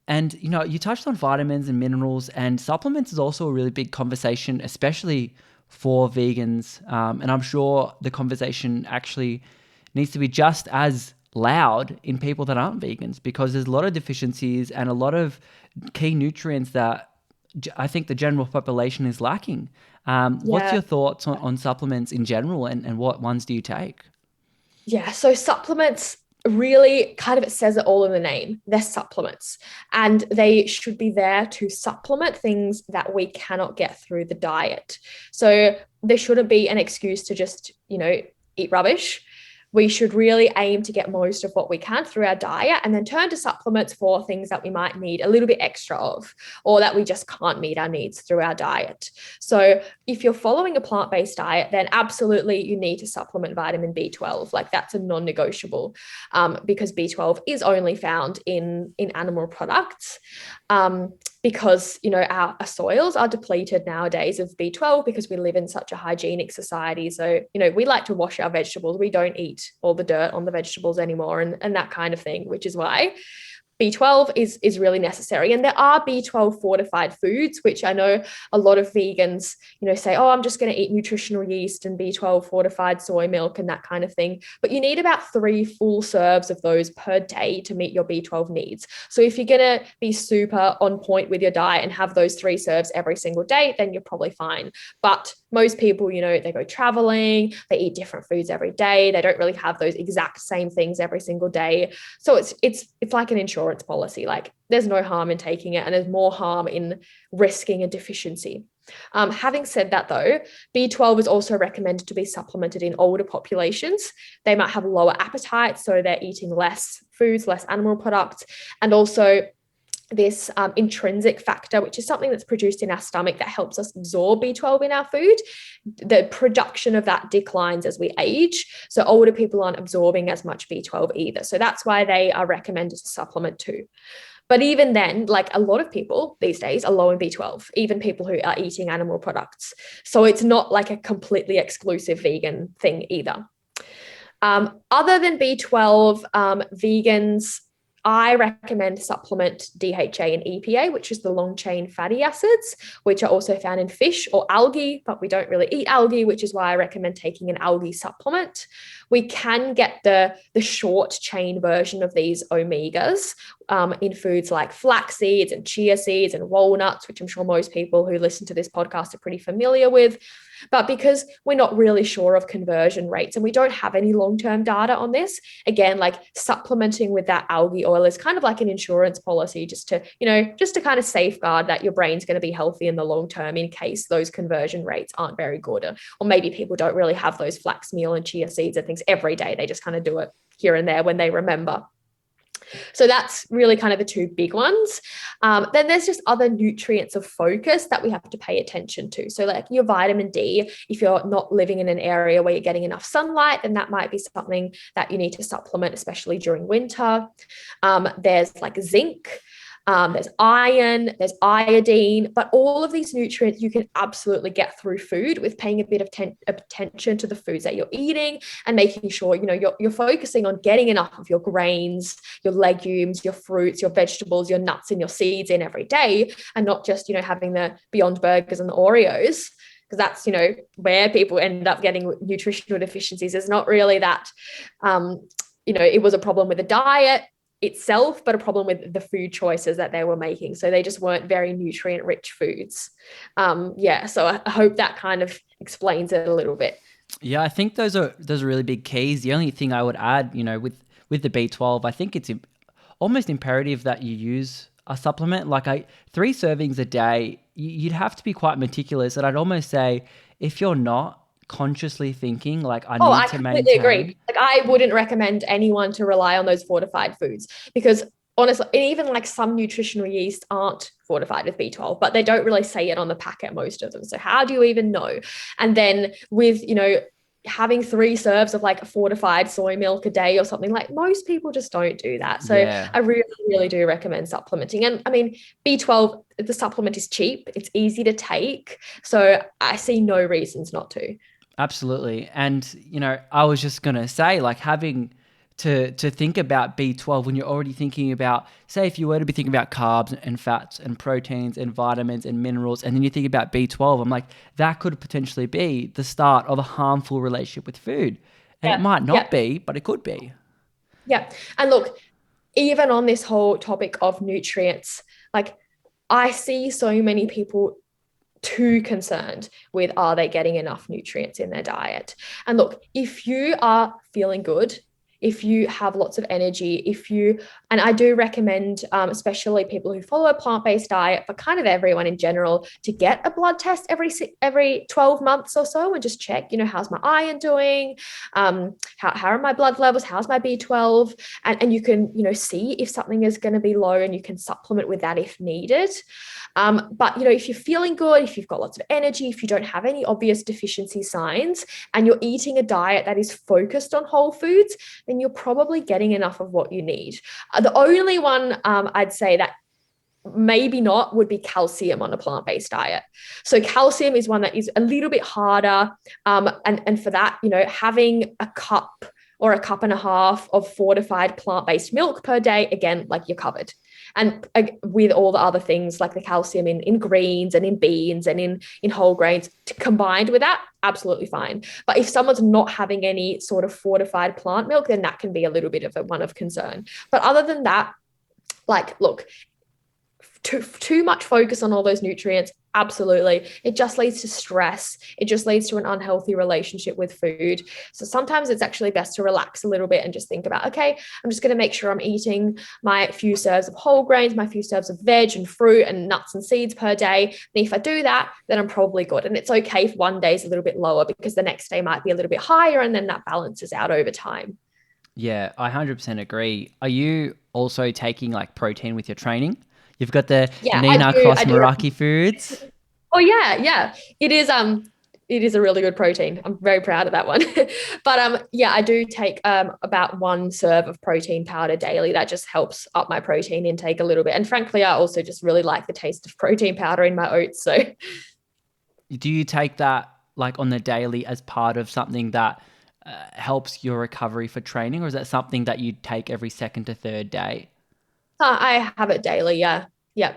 And, you touched on vitamins and minerals, and supplements is also a really big conversation, especially for vegans. And I'm sure the conversation actually needs to be just as loud in people that aren't vegans, because there's a lot of deficiencies and a lot of key nutrients that I think the general population is lacking. What's Yeah. your thoughts on supplements in general, and what ones do you take? Yeah, so supplements really kind of, it says it all in the name. They're supplements, and they should be there to supplement things that we cannot get through the diet. So there shouldn't be an excuse to just, eat rubbish. We should really aim to get most of what we can through our diet and then turn to supplements for things that we might need a little bit extra of, or that we just can't meet our needs through our diet. So if you're following a plant-based diet, then absolutely you need to supplement vitamin B12. Like, that's a non-negotiable, because B12 is only found in animal products. Because our soils are depleted nowadays of B12 because we live in such a hygienic society. So we like to wash our vegetables. We don't eat all the dirt on the vegetables anymore, and that kind of thing, which is why B12 is really necessary. And there are B12 fortified foods, which I know a lot of vegans, say, oh, I'm just going to eat nutritional yeast and B12 fortified soy milk and that kind of thing. But you need about 3 full serves of those per day to meet your B12 needs. So if you're going to be super on point with your diet and have those 3 serves every single day, then you're probably fine. But most people, they go traveling, they eat different foods every day. They don't really have those exact same things every single day. So it's like an insurance policy. Like, there's no harm in taking it, and there's more harm in risking a deficiency. Having said that, though, B12 is also recommended to be supplemented in older populations. They might have lower appetites, so they're eating less foods, less animal products, and also this intrinsic factor, which is something that's produced in our stomach that helps us absorb B12 in our food. The production of that declines as we age. So older people aren't absorbing as much B12 either. So that's why they are recommended to supplement too. But even then, like, a lot of people these days are low in B12, even people who are eating animal products. So it's not like a completely exclusive vegan thing either. Other than B12, vegans, I recommend supplement DHA and EPA, which is the long chain fatty acids, which are also found in fish or algae, but we don't really eat algae, which is why I recommend taking an algae supplement. We can get the short chain version of these omegas in foods like flax seeds and chia seeds and walnuts, which I'm sure most people who listen to this podcast are pretty familiar with. But because we're not really sure of conversion rates and we don't have any long-term data on this, again, like, supplementing with that algae oil is kind of like an insurance policy, just to kind of safeguard that your brain's going to be healthy in the long term in case those conversion rates aren't very good. Or maybe people don't really have those flax meal and chia seeds and things every day. They just kind of do it here and there when they remember. So that's really kind of the 2 big ones. Then there's just other nutrients of focus that we have to pay attention to. So, like, your vitamin D, if you're not living in an area where you're getting enough sunlight, then that might be something that you need to supplement, especially during winter. There's like zinc. There's iron, there's iodine, but all of these nutrients you can absolutely get through food with paying a bit of attention to the foods that you're eating and making sure you're focusing on getting enough of your grains, your legumes, your fruits, your vegetables, your nuts, and your seeds in every day, and not just having the Beyond Burgers and the Oreos, because that's where people end up getting nutritional deficiencies. Is not really that it was a problem with the diet itself, but a problem with the food choices that they were making. So they just weren't very nutrient rich foods. So I hope that kind of explains it a little bit. Yeah, I think those are really big keys. The only thing I would add, with the B12, I think it's almost imperative that you use a supplement. Like, 3 servings a day, you'd have to be quite meticulous. And I'd almost say, if you're not consciously thinking, like, I Oh, need I to completely agree. maintain. Like, I wouldn't recommend anyone to rely on those fortified foods because, honestly, and even like some nutritional yeast aren't fortified with B12, but they don't really say it on the packet, most of them. So how do you even know? And then with, having 3 serves of like fortified soy milk a day or something, like, most people just don't do that. So Yeah. I really, really do recommend supplementing. And I mean, B12, the supplement is cheap, it's easy to take. So I see no reasons not to. Absolutely. And, I was just going to say, like, having to think about B12 when you're already thinking about, say, if you were to be thinking about carbs and fats and proteins and vitamins and minerals, and then you think about B12, I'm like, that could potentially be the start of a harmful relationship with food. And it Yeah. might not Yeah. be, but it could be. Yeah. And look, even on this whole topic of nutrients, like I see so many people too concerned with are they getting enough nutrients in their diet. And look, if you are feeling good, if you have lots of energy, if you, and I do recommend, especially people who follow a plant-based diet, but kind of everyone in general, to get a blood test every 12 months or so and just check, how's my iron doing? How are my blood levels? How's my B12? And you can, see if something is going to be low and you can supplement with that if needed. But if you're feeling good, if you've got lots of energy, if you don't have any obvious deficiency signs, and you're eating a diet that is focused on whole foods, then you're probably getting enough of what you need. The only one I'd say that maybe not would be calcium on a plant-based diet. So calcium is one that is a little bit harder. And for that, having a cup or a cup and a half of fortified plant-based milk per day, again, like you're covered. And with all the other things like the calcium in greens and in beans and in whole grains, combined with that, absolutely fine. But if someone's not having any sort of fortified plant milk, then that can be a little bit of a one of concern. But other than that, like, look, too much focus on all those nutrients, absolutely, it just leads to stress. It just leads to an unhealthy relationship with food. So sometimes it's actually best to relax a little bit and just think about, okay, I'm just going to make sure I'm eating my few serves of whole grains, my few serves of veg and fruit and nuts and seeds per day. And if I do that, then I'm probably good. And it's okay if one day is a little bit lower because the next day might be a little bit higher, and then that balances out over time. Yeah, I 100% agree. Are you also taking like protein with your training? You've got the Yeah, I Nina do. Cross I do. Meraki foods. Oh yeah, yeah. It is a really good protein. I'm very proud of that one. But yeah, I do take about one serve of protein powder daily. That just helps up my protein intake a little bit. And frankly, I also just really like the taste of protein powder in my oats. So Do you take that like on the daily as part of something that helps your recovery for training, or is that something that you take every second to third day? I have it daily, yeah. Yeah.